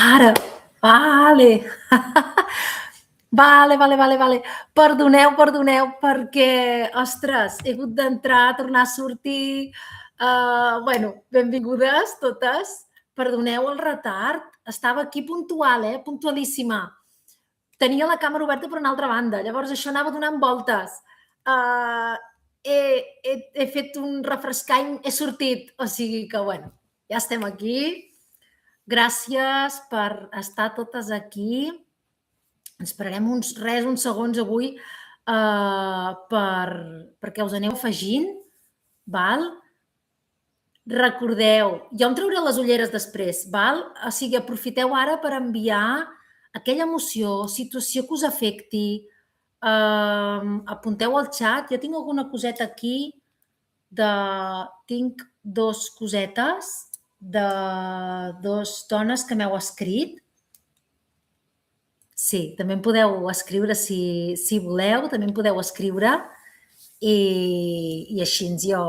Ara, vale. Vale. Perdoneu, perquè, ostres, he hagut d'entrar, tornar a sortir. Benvingudes totes. Perdoneu el retard. Estava aquí puntual, puntualíssima. Tenia la càmera oberta per una altra banda, llavors això anava donant voltes. He fet un refrescany, he sortit, o sigui que, ja estem aquí. Gràcies per estar totes aquí. Ens esperarem uns segons avui perquè us aneu afegint. Val? Recordeu, jo em trauré les ulleres després, val? O sigui, aprofiteu ara per enviar aquella emoció, situació que us afecti. Apunteu al xat. Jo tinc alguna coseta aquí. Tinc dos cosetes de dos dones que m'heu escrit. Sí, també em podeu escriure si voleu, també em podeu escriure i així jo,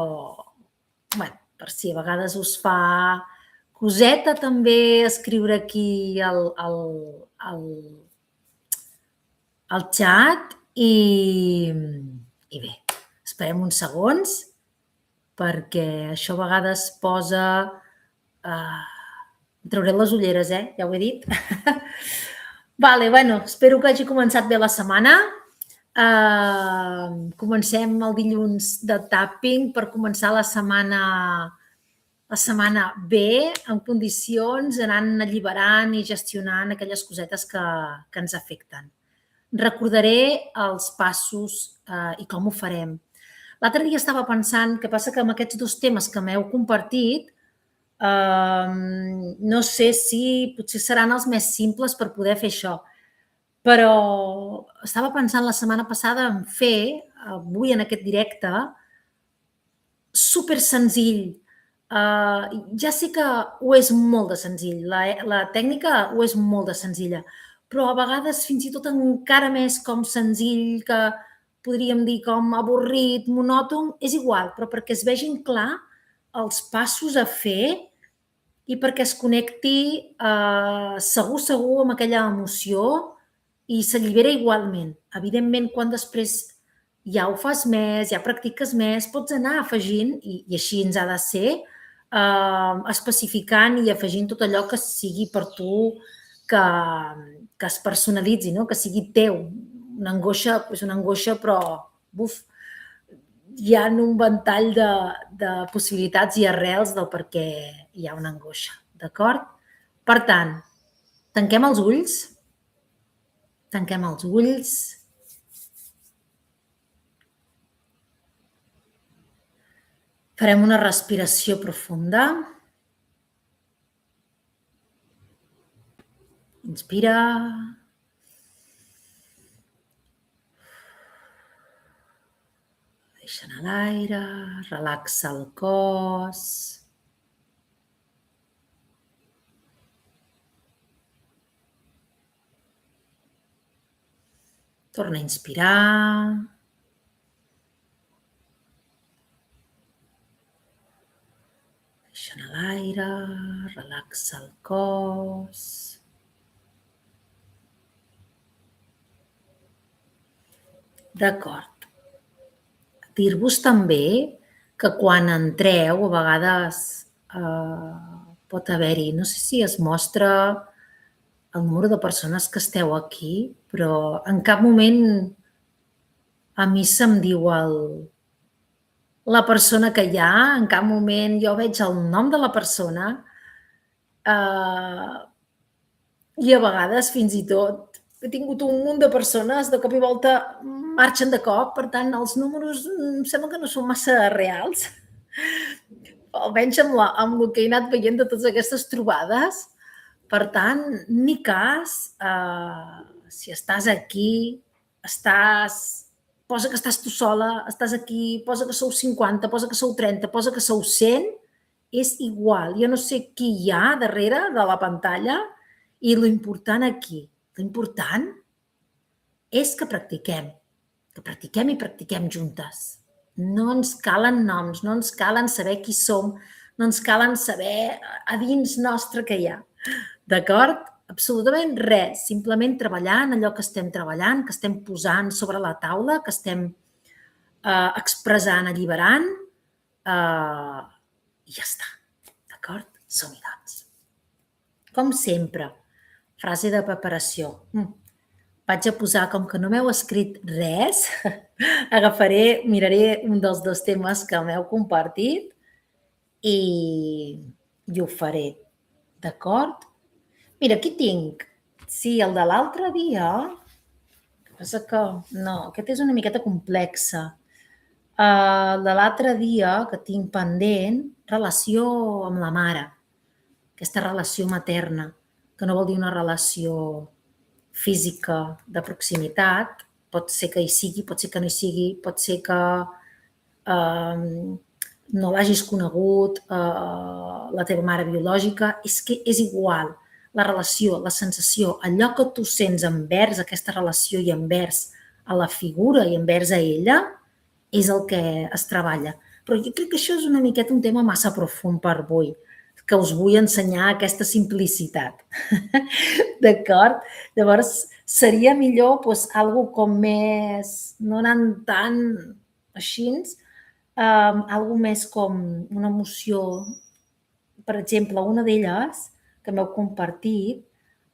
per si a vegades us fa coseta també escriure aquí al xat i bé, esperem uns segons perquè això a vegades posa... Em trauré les ulleres, ja ho he dit. Espero que hagi començat bé la setmana. Comencem el dilluns de tapping per començar la setmana bé, en condicions, anant alliberant i gestionant aquelles cosetes que ens afecten. Recordaré els passos i com ho farem. L'altre dia estava pensant que passa que amb aquests dos temes que m'heu compartit no sé si potser seran els més simples per poder fer això, però estava pensant la setmana passada en fer, avui en aquest directe, super senzill. Ja sé que ho és molt de senzill, la tècnica ho és molt de senzilla, però a vegades fins i tot encara més com senzill, que podríem dir com avorrit, monòton, és igual, però perquè es vegin clar els passos a fer i perquè es connecti segur amb aquella emoció i s'allibera igualment. Evidentment, quan després ja ho fas més, ja practiques més, pots anar afegint, i així ens ha de ser, especificant i afegint tot allò que sigui per tu, que es personalitzi, que sigui teu. Una angoixa és una angoixa, però hi ha un ventall de possibilitats i arrels del per què hi ha una angoixa, d'acord? Per tant, tanquem els ulls. Tanquem els ulls. Farem una respiració profunda. Inspira. Deixa anar l'aire, relaxa el cos. Torna a inspirar. Deixa anar l'aire, relaxa el cos. D'acord. Dir-vos també que quan entreu, a vegades pot haver-hi, no sé si es mostra el número de persones que esteu aquí, però en cap moment a mi se'm diu la persona que hi ha, en cap moment jo veig el nom de la persona i a vegades fins i tot he tingut un munt de persones, de cop i volta marxen de cop, per tant, els números em sembla que no són massa reals, almenys amb el que he anat veient de totes aquestes trobades. Per tant, ni cas, si estàs aquí, posa que estàs tu sola, estàs aquí, posa que sou 50, posa que sou 30, posa que sou 100, és igual. Jo no sé qui hi ha darrere de la pantalla i l'important aquí, l'important és que practiquem i practiquem juntes. No ens calen noms, no ens calen saber qui som, no ens calen saber a dins nostre què hi ha. D'acord? absolutament res, simplement treballant allò que estem treballant, que estem posant sobre la taula, que estem expressant, alliberant, i ja està. D'acord? Som-hi, doncs. Com sempre, frase de preparació. Vaig a posar, com que no m'heu escrit res, miraré un dels dos temes que m'heu compartit i ho faré. D'acord? Mira, aquí tinc. Sí, el de l'altre dia, el que passa que no, aquest és una miqueta complexa. El de l'altre dia que tinc pendent, relació amb la mare, aquesta relació materna, que no vol dir una relació física de proximitat, pot ser que hi sigui, pot ser que no hi sigui, pot ser que no l'hagis conegut, la teva mare biològica, és que és igual. La relació, la sensació, allò que tu sents envers aquesta relació i envers a la figura i envers a ella, és el que es treballa. Però jo crec que això és una miqueta un tema massa profund per avui, que us vull ensenyar aquesta simplicitat. D'acord? Llavors, seria millor algo com més, no anant tant així, algo més com una emoció. Per exemple, una d'elles que m'heu compartit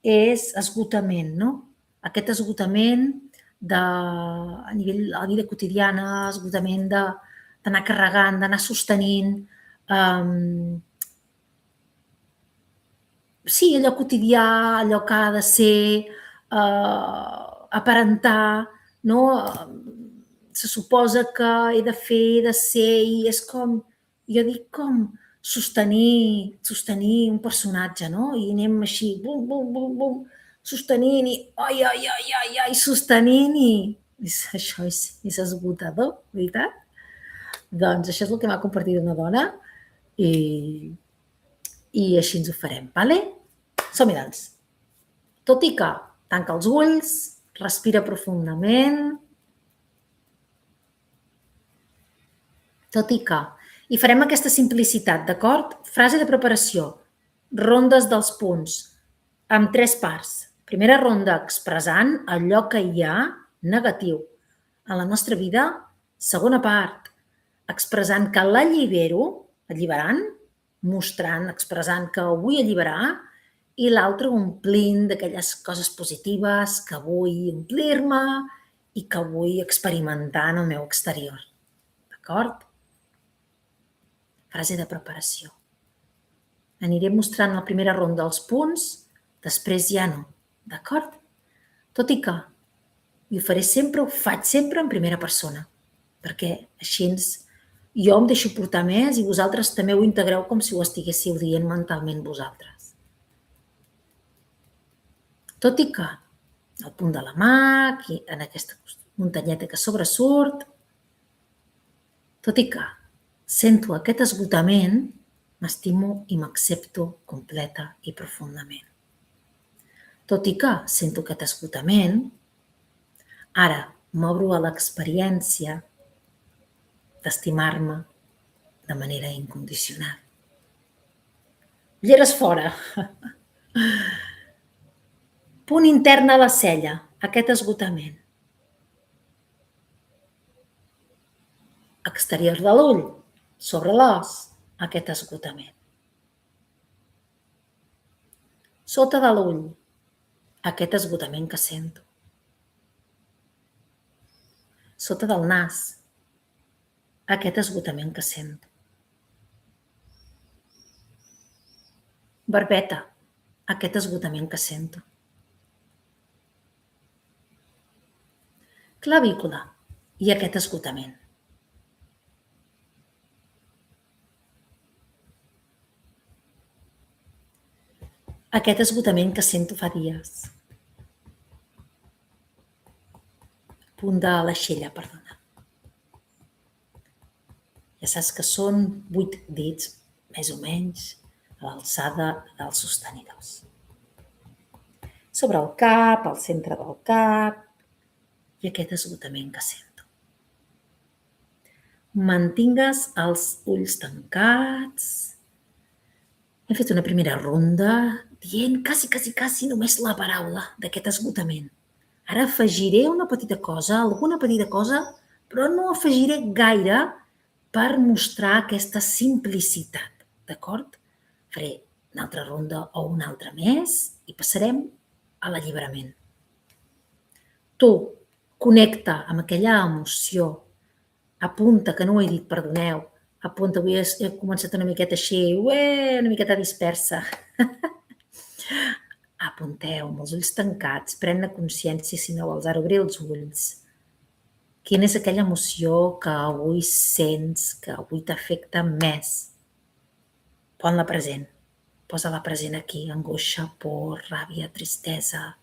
és esgotament, no? Aquest esgotament a nivell de la vida quotidiana, esgotament d'anar carregant, d'anar sostenint, sí, allò quotidià, allò que ha de ser, aparentar, no? Se suposa que he de fer, he de ser, i és com, jo dic com sostenir un personatge, no? I anem així, bum, bum, bum, bum, sostenint i ai, sostenint i això és esgotador, veritat? Doncs això és el que m'ha compartit una dona i així ens ho farem, vale? Som-hi, doncs. Tot i que tanca els ulls, respira profundament, tot i que... I farem aquesta simplicitat, d'acord? Frase de preparació, rondes dels punts, amb 3 parts. Primera ronda, expressant allò que hi ha negatiu a la nostra vida. Segona part, expressant que l'allibero, alliberant, mostrant, expressant que ho vull alliberar, i l'altra omplint d'aquelles coses positives que vull omplir-me i que vull experimentar en el meu exterior. D'acord? Frase de preparació. Aniré mostrant la primera ronda els punts, després ja no. D'acord? Tot i que ho faré sempre, ho faig sempre en primera persona, perquè així jo em deixo portar més i vosaltres també ho integreu com si ho estiguéssiu dient mentalment vosaltres. Tot i que al punt de la mà, aquí en aquesta muntanyeta que sobresurt, tot i que sento aquest esgotament, m'estimo i m'accepto completa i profundament. Tot i que sento aquest esgotament, ara m'obro a l'experiència d'estimar-me de manera incondicional. Ulleres fora. Punt intern a la cella, aquest esgotament. Exterior de l'ull, sobre l'os, aquest esgotament. Sota de l'ull, aquest esgotament que sento. Sota del nas, aquest esgotament que sento. Barbeta, aquest esgotament que sento. Clavícula i aquest esgotament. Aquest esgotament que sento fa dies. Punt de l'aixella, perdona. Ja saps que són 8 dits, més o menys, a l'alçada dels sostenidors. Sobre el cap, al centre del cap, i aquest esgotament que sento. Mantingues els ulls tancats. Hem fet una primera ronda dient quasi només la paraula d'aquest esgotament. Ara afegiré una petita cosa, alguna petita cosa, però no afegiré gaire per mostrar aquesta simplicitat, d'acord? Faré una altra ronda o una altra més i passarem a l'alliberament. Tu connecta amb aquella emoció, apunta, que no ho he dit, perdoneu, apunta, avui he començat una miqueta així, una miqueta dispersa. Apunteu amb els ulls tancats, pren-ne consciència, si no vols, ara obrir els ulls. Quina és aquella emoció que avui sents, que avui t'afecta més? Pon-la present, posa-la present aquí, angoixa, por, ràbia, tristesa,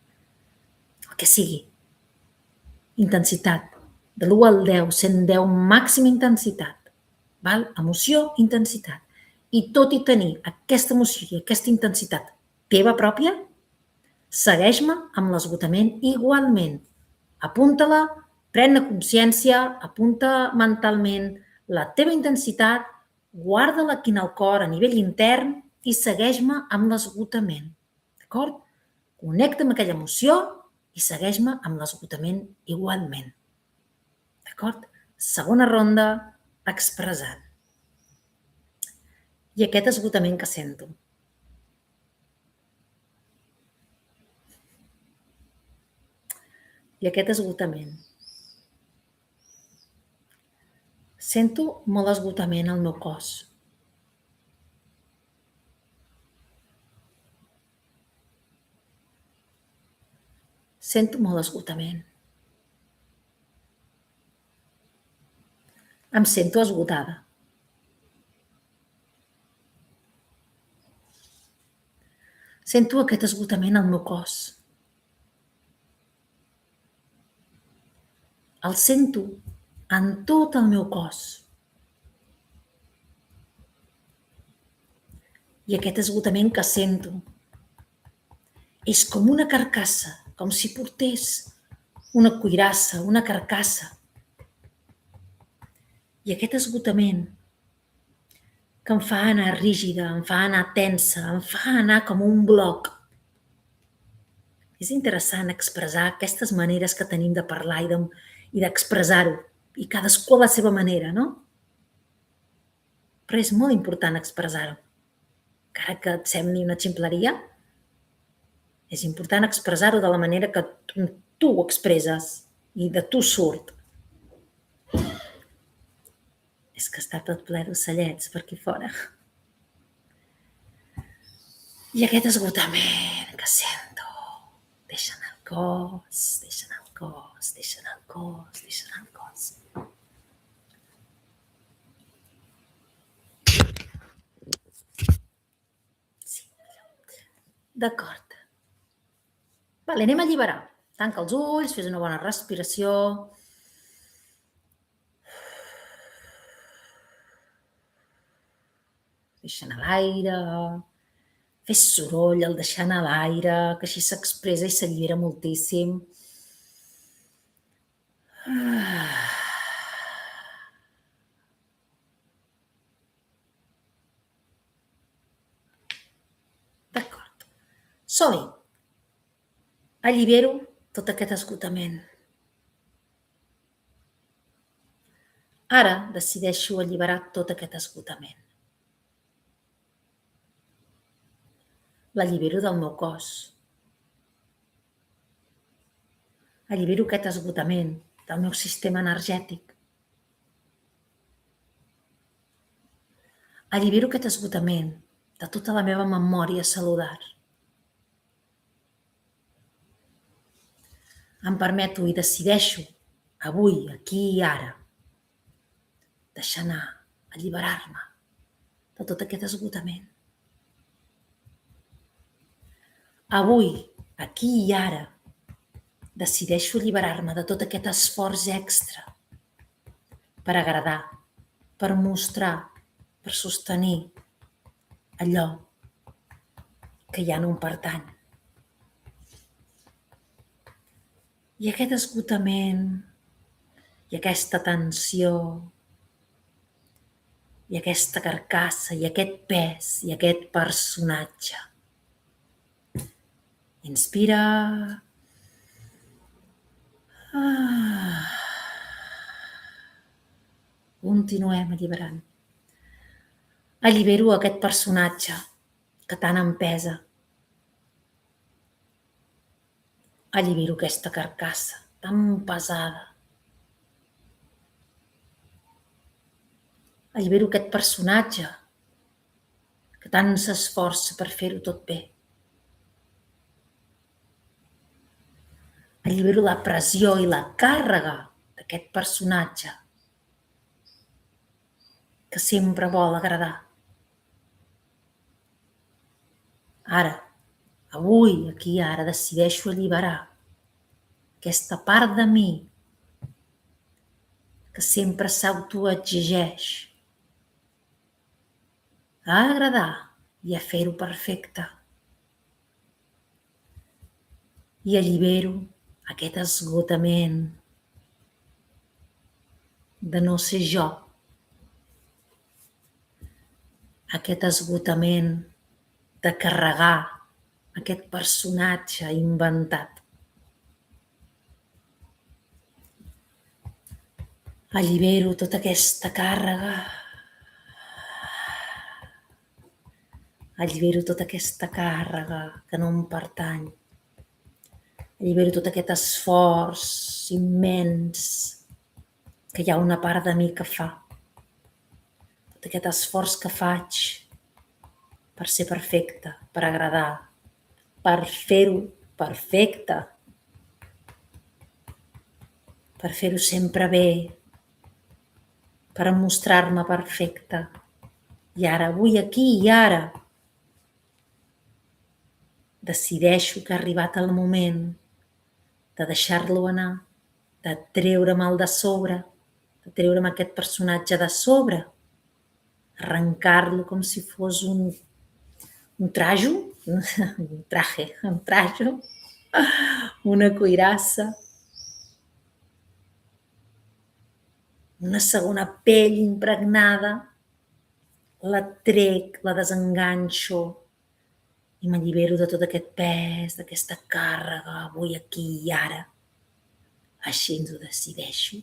el que sigui. Intensitat, de l'1 al 10, 110, màxima intensitat. Val? Emoció, intensitat. I tot i tenir aquesta emoció i aquesta intensitat teva pròpia, segueix-me amb l'esgotament igualment. Apunta-la, pren-ne consciència, apunta mentalment la teva intensitat, guarda-la aquí en el cor a nivell intern i segueix-me amb l'esgotament. D'acord? Connecta amb aquella emoció i segueix-me amb l'esgotament igualment. D'acord? Segona ronda, expressant. I aquest esgotament que sento. I aquest esgotament. Sento molt esgotament al meu cos. Sento molt esgotament. Em sento esgotada. Sento aquest esgotament al meu cos. El sento en tot el meu cos. I aquest esgotament que sento és com una carcassa, com si portés una cuirassa, una carcassa. I aquest esgotament que em fa anar rígida, em fa anar tensa, em fa anar com un bloc. És interessant expressar aquestes maneres que tenim de parlar i d'expressar-ho, i cadascú a la seva manera, no? Però és molt important expressar-ho. Encara que et sembli una ximpleria, és important expressar-ho de la manera que tu ho expresses i de tu surt. És que està tot ple d'ocellets per aquí fora. I aquest esgotament que sento, deixa anar el cos, deixa anar el cos, deixa anar el cos, deixa anar el cos. Sí. D'acord. Vale, anem a alliberar. Tanca els ulls, fes una bona respiració. Deixa anar l'aire. Fes soroll al deixar anar l'aire, que així s'expressa i s'allibera moltíssim. D'acord. Som-hi. Allibero tot aquest esgotament. Ara decideixo alliberar tot aquest esgotament. L'allibero del meu cos. Allibero aquest esgotament del meu sistema energètic. Allibero aquest esgotament de tota la meva memòria cel·lular. Em permeto i decideixo, avui, aquí i ara, deixar anar, alliberar-me de tot aquest esgotament. Avui, aquí i ara, decideixo alliberar-me de tot aquest esforç extra per agradar, per mostrar, per sostenir allò que ja no em pertany. I aquest esgotament, i aquesta tensió, i aquesta carcassa, i aquest pes, i aquest personatge, Inspira. Continuem alliberant. Allibero aquest personatge que tant em pesa. Allibero aquesta carcassa tan pesada. Allibero aquest personatge que tant s'esforça per fer-ho tot bé. Allibero la pressió i la càrrega d'aquest personatge que sempre vol agradar. Ara, avui, aquí, ara, decideixo alliberar aquesta part de mi que sempre s'autoexigeix a agradar i a fer-ho perfecte. I allibero aquest esgotament de no ser jo, aquest esgotament de carregar aquest personatge inventat. Allibero tota aquesta càrrega. Allibero tota aquesta càrrega que no em pertany. Allibero tot aquest esforç immens que hi ha una part de mi que fa. Tot aquest esforç que faig per ser perfecte, per agradar, per fer-ho perfecte, per fer-ho sempre bé, per mostrar-me perfecte. I ara, avui, aquí i ara, decideixo que ha arribat el moment de deixar-lo anar, de treure'm el de sobre, de treure'm aquest personatge de sobre, arrencar-lo com si fos un trajo, un trajo, una cuirassa, una segona pell impregnada, la trec, la desenganxo i m'allibero de tot aquest pes, d'aquesta càrrega, avui, aquí i ara. Així ens ho decideixo.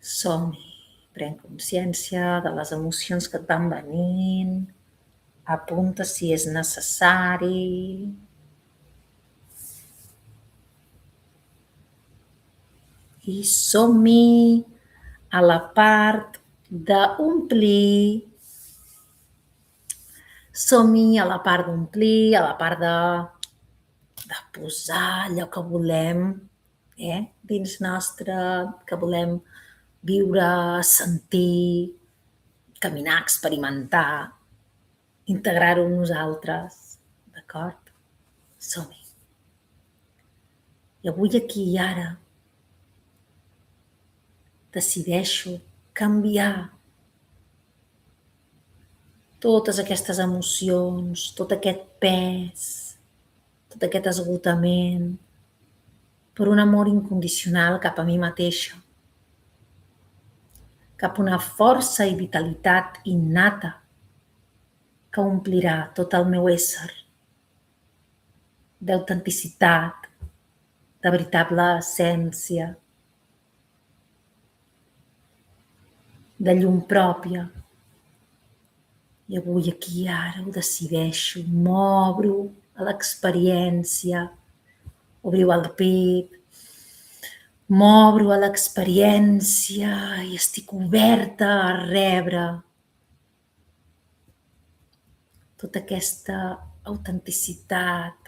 Som-hi. Pren consciència de les emocions que et van venint. Apunta si és necessari. I som-hi a la part d'omplir. Som-hi a la part d'omplir, a la part de posar allò que volem dins nostre, que volem viure, sentir, caminar, experimentar, integrar-ho en nosaltres, d'acord? Som-hi. I avui, aquí i ara, decideixo canviar totes aquestes emocions, tot aquest pes, tot aquest esgotament, per un amor incondicional cap a mi mateixa, cap a una força i vitalitat innata que omplirà tot el meu ésser d'autenticitat, de veritable essència, de llum pròpia. I avui, aquí i ara, ho decideixo, m'obro a l'experiència, obriu el pit, m'obro a l'experiència i estic oberta a rebre tota aquesta autenticitat,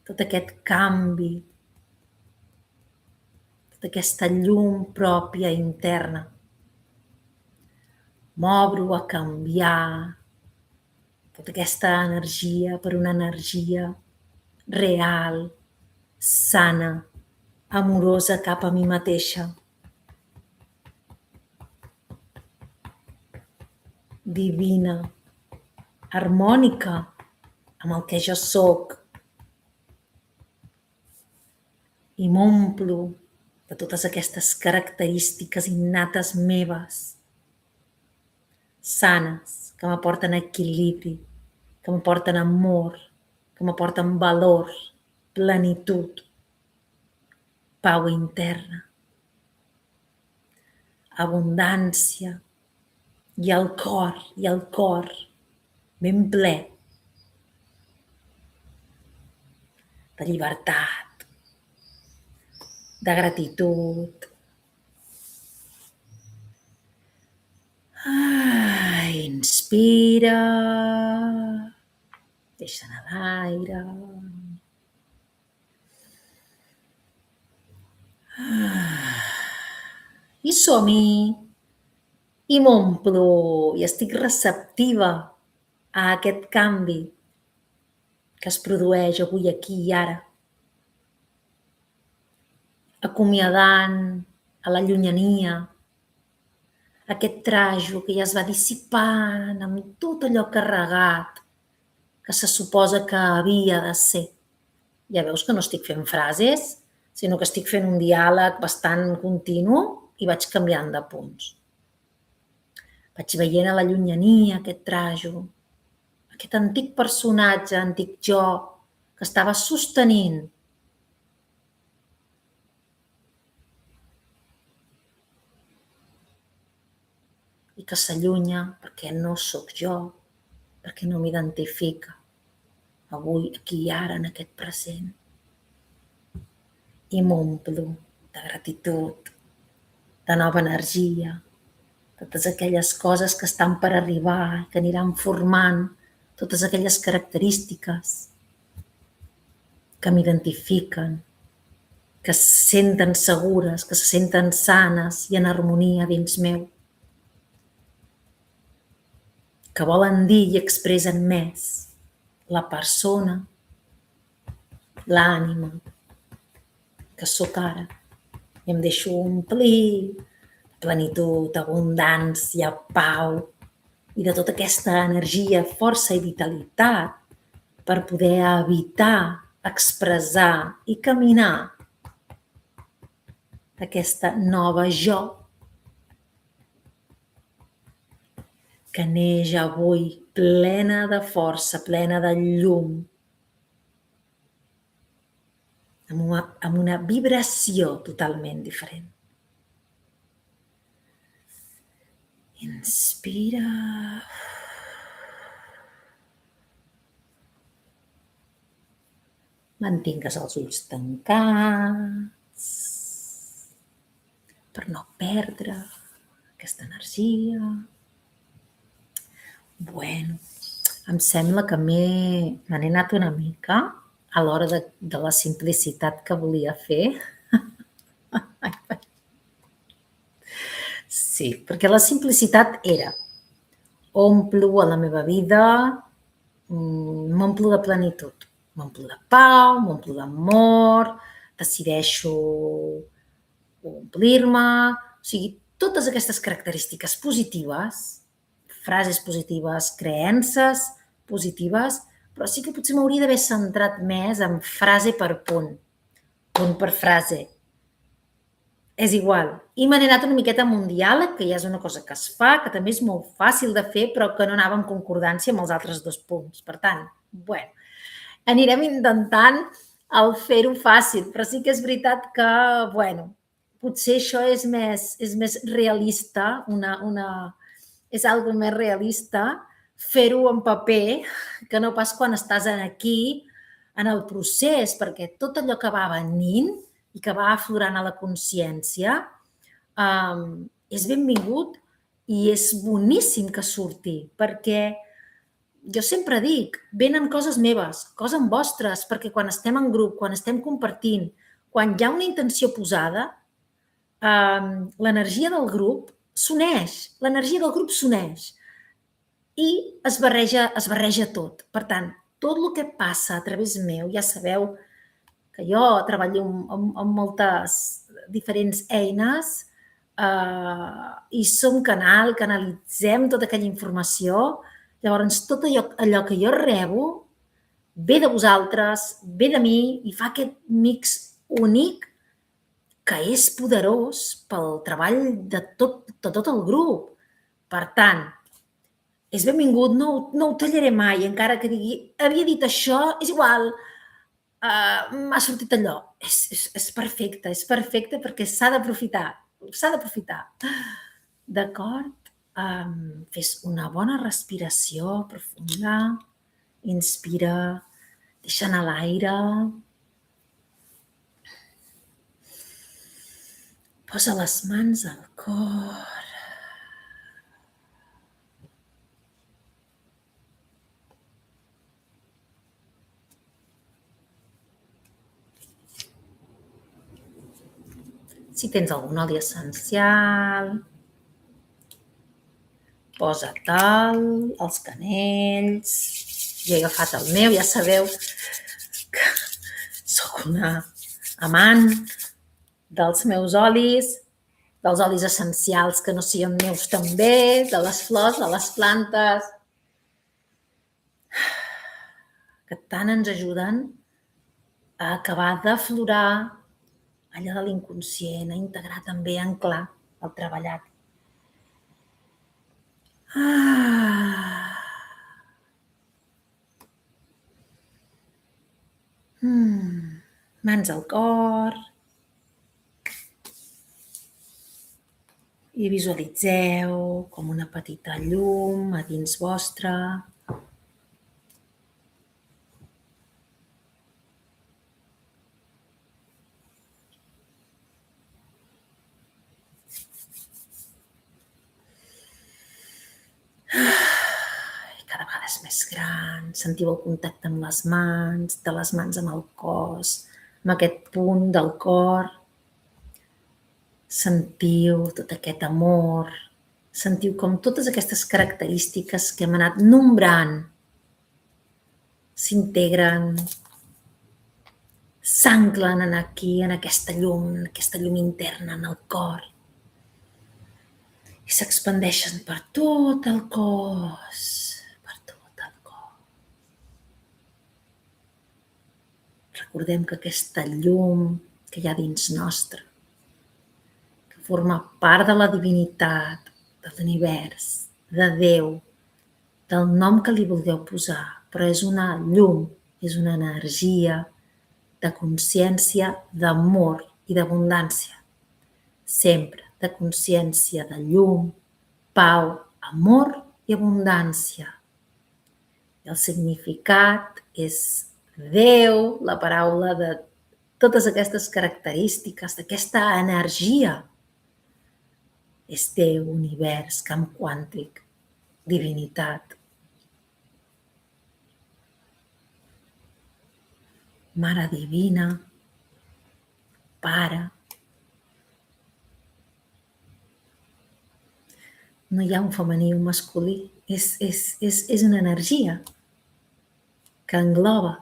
tot aquest canvi, tota aquesta llum pròpia interna. M'obro a canviar tota aquesta energia per una energia real, sana, amorosa cap a mi mateixa. Divina, harmònica amb el que jo sóc. I m'omplo de totes aquestes característiques innates meves, sanes, que m'aporten equilibri, que m'aporten amor, que m'aporten valor, plenitud, pau interna, abundància i el cor ben ple de llibertat, de gratitud. Inspira, deixa anar l'aire. I som-hi. I m'omplo i estic receptiva a aquest canvi que es produeix avui, aquí i ara. Acomiadant a la llunyania aquest trajo que ja es va dissipant amb tot allò carregat que se suposa que havia de ser. Ja veus que no estic fent frases, sinó que estic fent un diàleg bastant continu i vaig canviant de punts. Vaig veient a la llunyania aquest trajo, aquest antic personatge, antic jo, que estava sostenint i que s'allunya perquè no sóc jo, perquè no m'identifica avui, aquí i ara, en aquest present. I m'omplo de gratitud, de nova energia, de totes aquelles coses que estan per arribar, que aniran formant totes aquelles característiques que m'identifiquen, que se senten segures, que se senten sanes i en harmonia dins meu, que volen dir i expressen més la persona, l'ànima que sóc ara. I em deixo omplir de plenitud, abundància, pau i de tota aquesta energia, força i vitalitat per poder habitar, expressar i caminar aquesta nova jo que neix avui plena de força, plena de llum, amb una vibració totalment diferent. Inspira. Mantingues els ulls tancats per no perdre aquesta energia. Bueno, em sembla que me n'he anat una mica a l'hora de la simplicitat que volia fer. Sí, perquè la simplicitat era omplo a la meva vida, m'omplo de plenitud, m'omplo de pau, m'omplo d'amor, decideixo omplir-me, o sigui, totes aquestes característiques positives, frases positives, creences positives, però sí que potser m'hauria d'haver centrat més en frase per punt per frase. És igual. I me n'he anat una miqueta amb un diàleg, que ja és una cosa que es fa, que també és molt fàcil de fer, però que no anava en concordància amb els altres 2 punts. Per tant, bueno, anirem intentant el fer-ho fàcil, però sí que és veritat que, bueno, potser això és més realista, és algo més realista fer-ho en paper que no pas quan estàs aquí en el procés, perquè tot allò que va venint i que va aflorant a la consciència és benvingut i és boníssim que surti, perquè jo sempre dic, venen coses meves, coses vostres, perquè quan estem en grup, quan estem compartint, quan hi ha una intenció posada, l'energia del grup s'uneix, l'energia del grup s'uneix i es barreja tot. Per tant, tot el que passa a través meu, ja sabeu que jo treballo amb moltes diferents eines i som canalitzem tota aquella informació. Llavors, tot allò que jo rebo ve de vosaltres, ve de mi i fa aquest mix únic que és poderós pel treball de tot el grup. Per tant, és benvingut, no ho tallaré mai, encara que digui, havia dit això, és igual, m'ha sortit allò. És perfecte perquè s'ha d'aprofitar. D'acord? Fes una bona respiració profunda, inspira, deixa anar l'aire, posa les mans al cor, si tens algun oli essencial, posa-te'l, els canells. Jo he agafat el meu, ja sabeu que sóc una amant dels meus olis, dels olis essencials que no siguin meus també, de les flors, de les plantes, que tant ens ajuden a acabar d'aflorar allò de l'inconscient, a integrar també, a anclar el treballat. Mans al cor i visualitzeu com una petita llum a dins vostre. Cada vegada és més gran, sentiu el contacte amb les mans, de les mans amb el cos, amb aquest punt del cor. Sentiu tot aquest amor, sentiu com totes aquestes característiques que hem anat nombrant s'integren, s'anclen aquí, en aquesta llum interna en el cor i s'expandeixen per tot el cos, per tot el cos. Recordem que aquesta llum que hi ha dins nostre, que forma part de la divinitat, de l'univers, de Déu, del nom que li vulgueu posar, però és una llum, és una energia de consciència, d'amor i d'abundància. Sempre de consciència de llum, pau, amor i abundància. I el significat és Déu, la paraula de totes aquestes característiques, d'aquesta energia. És Déu, univers, camp quàntic, divinitat. Mare divina, Pare. No hi ha un femení i un masculí, és una energia que engloba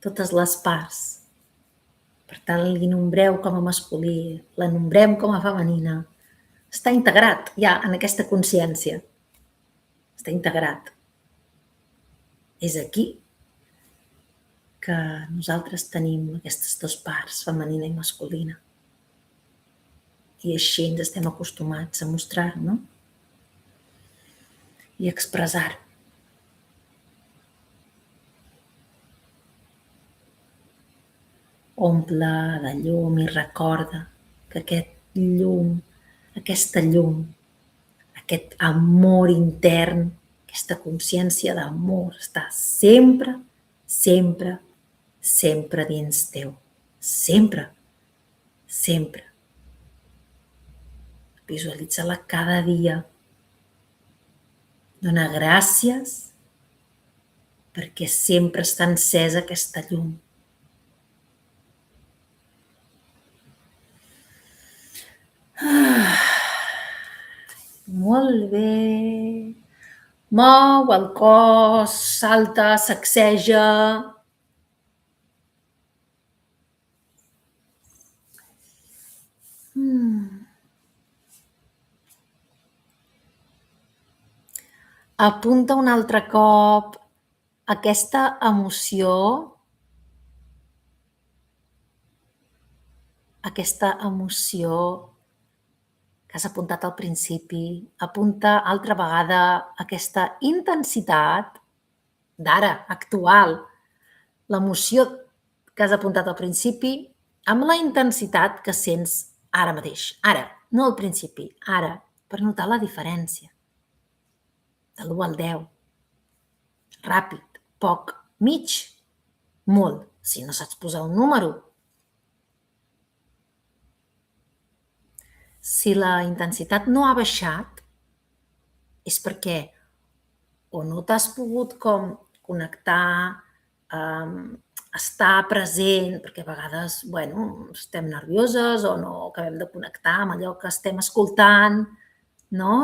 totes les parts. Per tant, li nombreu com a masculí, la nombrem com a femenina. Està integrat ja en aquesta consciència. Està integrat. És aquí que nosaltres tenim aquestes dues parts, femenina i masculina. I així ens estem acostumats a mostrar, no? I expressar. Omple de llum i recorda que aquesta llum, aquest amor intern, aquesta consciència d'amor està sempre, sempre, sempre dins teu. Sempre, sempre. Visualitza-la cada dia. Dona gràcies perquè sempre està encesa aquesta llum. Molt bé. Mou el cos, salta, sacseja. Apunta un altre cop aquesta emoció aquesta emoció que has apuntat al principi, apunta altra vegada aquesta intensitat d'ara, actual, l'emoció que has apuntat al principi amb la intensitat que sents ara mateix. Ara, no al principi, ara, per notar la diferència de l'1 al 10. Ràpid, poc, mig, molt, si no saps posar un número. Si la intensitat no ha baixat, és perquè o no t'has pogut com connectar, estar present, perquè a vegades, estem nervioses o no acabem de connectar amb allò que estem escoltant, no?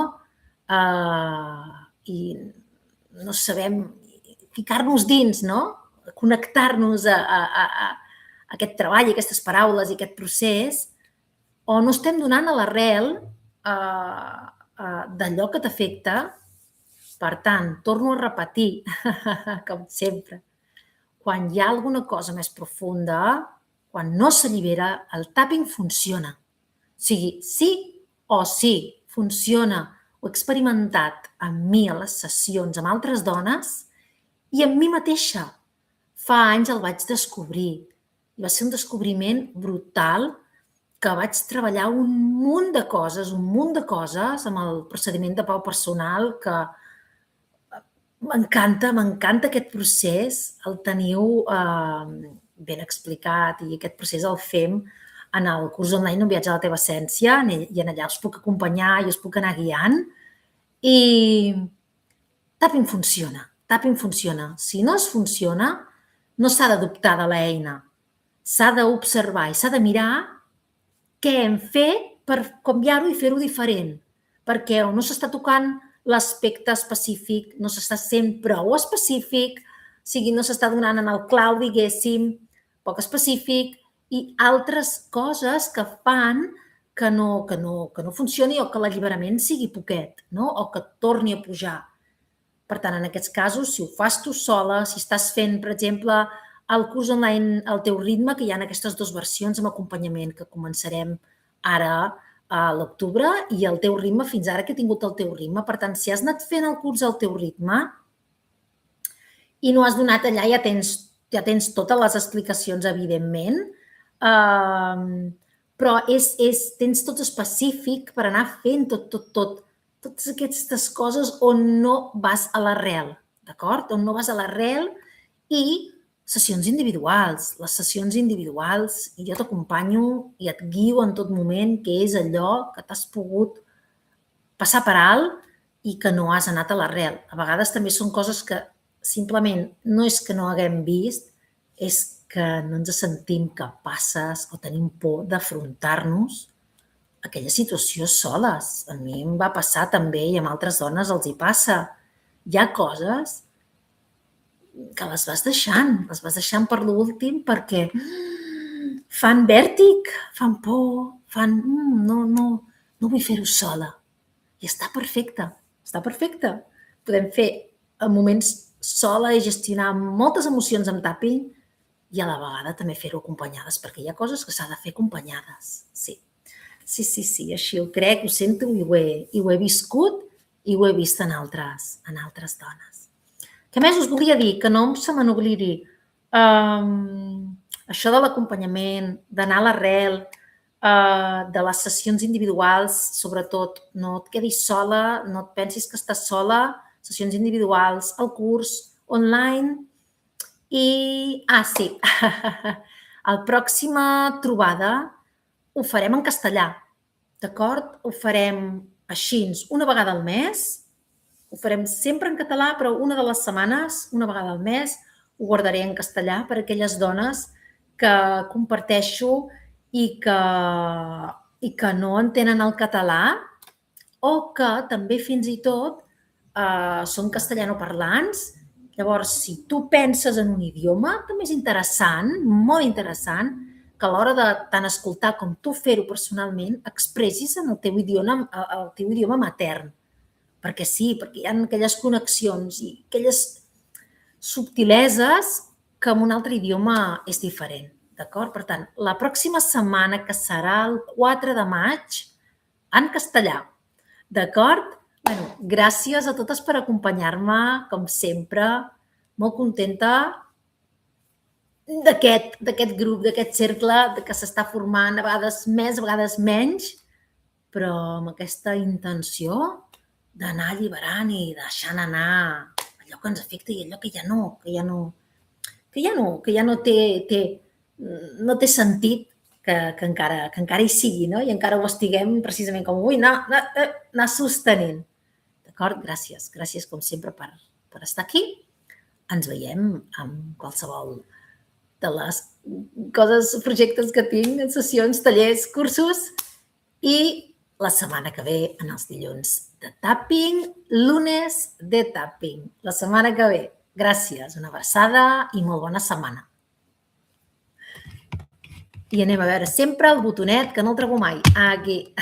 I no sabem ficar-nos dins, no? Connectar-nos a aquest treball, a aquestes paraules i aquest procés, o no estem donant a l'arrel d'allò que t'afecta. Per tant, torno a repetir, com sempre, quan hi ha alguna cosa més profunda, quan no s'allibera, el tapping funciona. O sigui, sí o sí, funciona. Ho he experimentat amb mi a les sessions amb altres dones i amb mi mateixa. Fa anys el vaig descobrir. I va ser un descobriment brutal que vaig treballar un munt de coses amb el procediment de pau personal que m'encanta aquest procés, el teniu ben explicat i aquest procés el fem en el curs online Un viatge a la teva essència i en allà us puc acompanyar i us puc anar guiant i tapping funciona. Si no es funciona, no s'ha de dubtar de l'eina, s'ha d'observar i s'ha de mirar què hem fet per canviar-ho i fer-ho diferent, perquè o no s'està tocant l'aspecte específic, no s'està sent prou específic, o sigui, no s'està donant en el clau, diguéssim, poc específic, i altres coses que fan que no funcioni o que l'alliberament sigui poquet, no? O que torni a pujar. Per tant, en aquests casos, si ho fas tu sola, si estàs fent, per exemple, el curs online al teu ritme, que hi ha aquestes dues versions amb acompanyament que començarem ara a l'octubre i el teu ritme fins ara que he tingut el teu ritme. Per tant, si has anat fent el curs al teu ritme i no has donat allà, ja tens totes les explicacions, evidentment, però tens tot específic per anar fent totes aquestes coses on no vas a l'arrel, d'acord? On no vas a l'arrel i sessions individuals. Les sessions individuals, i jo t'acompanyo i et guio en tot moment, que és allò que t'has pogut passar per alt i que no has anat a l'arrel. A vegades també són coses que simplement no és que no haguem vist, és que no ens sentim capaces o tenim por d'afrontar-nos a aquella situació soles. A mi em va passar també i a altres dones els hi passa. Hi ha coses que les vas deixant per l'últim perquè fan vèrtic, fan por, no vull fer-ho sola. I està perfecte. Podem fer moments sola i gestionar moltes emocions amb tapping i a la vegada també fer-ho acompanyades, perquè hi ha coses que s'ha de fer acompanyades. Sí, així ho crec, ho sento i ho he viscut i ho he vist en altres dones. Què més us volia dir? Que no se me n'oblidi. Això de l'acompanyament, d'anar a l'arrel, de les sessions individuals, sobretot, no et quedis sola, no et pensis que estàs sola, sessions individuals, el curs online i... sí, la pròxima trobada ho farem en castellà, d'acord? Ho farem així, una vegada al mes. Ho farem sempre en català, però una de les setmanes, una vegada al mes, ho guardaré en castellà per a aquelles dones que comparteixo i que no entenen el català o que també fins i tot són castellanoparlants. Llavors, si tu penses en un idioma, també és interessant, molt interessant, que a l'hora de tant escoltar com tu fer-ho personalment, expressis en el teu idioma matern. Perquè sí, perquè hi ha aquelles connexions i aquelles subtileses que en un altre idioma és diferent, D'acord? Per tant, la pròxima setmana, que serà el 4 de maig, en castellà. D'acord? Bueno, gràcies a totes per acompanyar-me, com sempre. Molt contenta d'aquest grup, d'aquest cercle que s'està formant, a vegades més, a vegades menys, però amb aquesta intenció d'anar alliberant i deixant anar allò que ens afecta i allò que ja no té sentit que encara hi sigui, no? I encara ho estiguem precisament com avui, anar sostenint. D'acord? Gràcies. Gràcies, com sempre, per estar aquí. Ens veiem amb qualsevol de les coses, projectes que tinc, sessions, tallers, cursos, i la setmana que ve en els dilluns de tapping, lunes de tapping. La setmana que ve. Gràcies, una abraçada i molt bona setmana. I anem a veure sempre el botonet, que no el trobo mai. Aquí.